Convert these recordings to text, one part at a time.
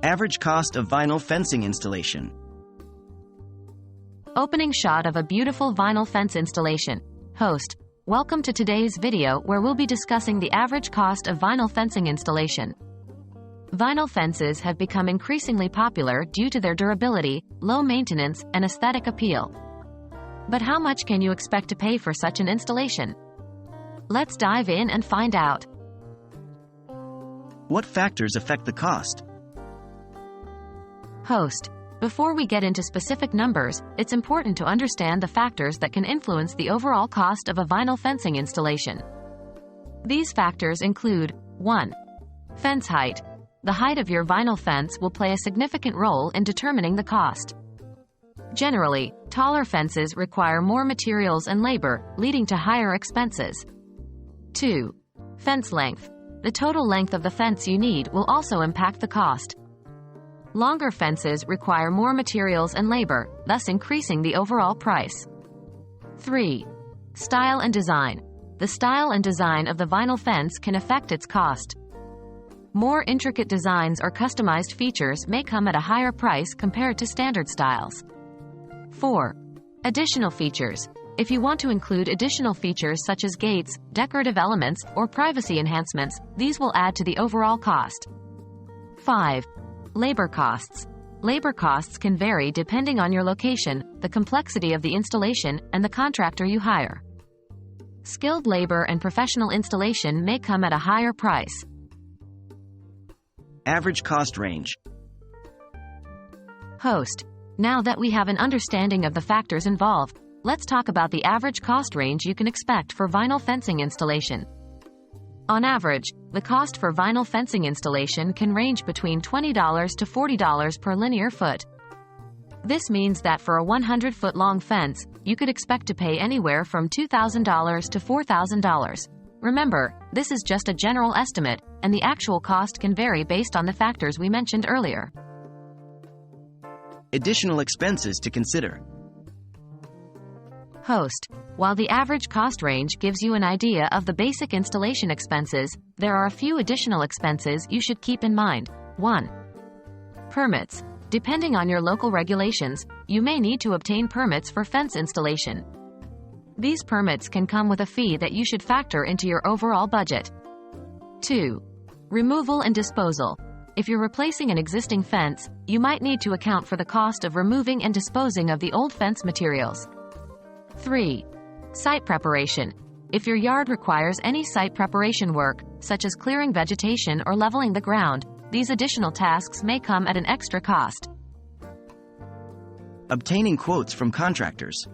Average cost of vinyl fencing installation. Opening shot of a beautiful vinyl fence installation. Host, welcome to today's video where we'll be discussing the average cost of vinyl fencing installation. Vinyl fences have become increasingly popular due to their durability, low maintenance, and aesthetic appeal. But how much can you expect to pay for such an installation? Let's dive in and find out. What factors affect the cost? Host, before we get into specific numbers, it's important to understand the factors that can influence the overall cost of a vinyl fencing installation. These factors include 1. Fence height. The height of your vinyl fence will play a significant role in determining the cost. Generally, taller fences require more materials and labor, leading to higher expenses. 2. Fence length. The total length of the fence you need will also impact the cost. Longer fences require more materials and labor, thus increasing the overall price. 3. Style and design. The style and design of the vinyl fence can affect its cost. More intricate designs or customized features may come at a higher price compared to standard styles. 4. Additional features. If you want to include additional features such as gates, decorative elements, or privacy enhancements, these will add to the overall cost. 5. Labor costs. Labor costs can vary depending on your location, the complexity of the installation, and the contractor you hire. Skilled labor and professional installation may come at a higher price. Average cost range. Host, now that we have an understanding of the factors involved, let's talk about the average cost range you can expect for vinyl fencing installation. On average, the cost for vinyl fencing installation can range between $20 to $40 per linear foot. This means that for a 100-foot long fence, you could expect to pay anywhere from $2,000 to $4,000. Remember, this is just a general estimate, and the actual cost can vary based on the factors we mentioned earlier. Additional expenses to consider. Host, while the average cost range gives you an idea of the basic installation expenses, there are a few additional expenses you should keep in mind. 1. Permits. Depending on your local regulations, you may need to obtain permits for fence installation. These permits can come with a fee that you should factor into your overall budget. 2. Removal and disposal. If you're replacing an existing fence, you might need to account for the cost of removing and disposing of the old fence materials. 3. Site preparation. If your yard requires any site preparation work, such as clearing vegetation or leveling the ground, these additional tasks may come at an extra cost. Obtaining quotes from contractors.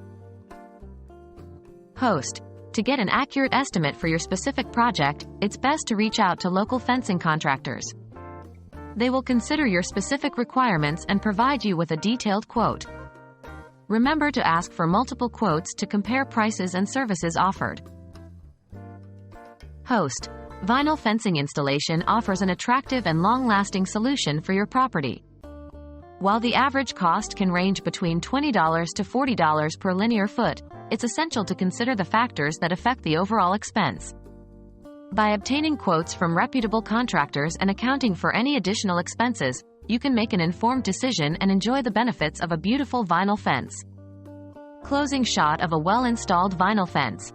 Host, to get an accurate estimate for your specific project, it's best to reach out to local fencing contractors. They will consider your specific requirements and provide you with a detailed quote. Remember to ask for multiple quotes to compare prices and services offered. Host, vinyl fencing installation offers an attractive and long-lasting solution for your property. While the average cost can range between $20 to $40 per linear foot, it's essential to consider the factors that affect the overall expense. By obtaining quotes from reputable contractors and accounting for any additional expenses, you can make an informed decision and enjoy the benefits of a beautiful vinyl fence. Closing shot of a well-installed vinyl fence.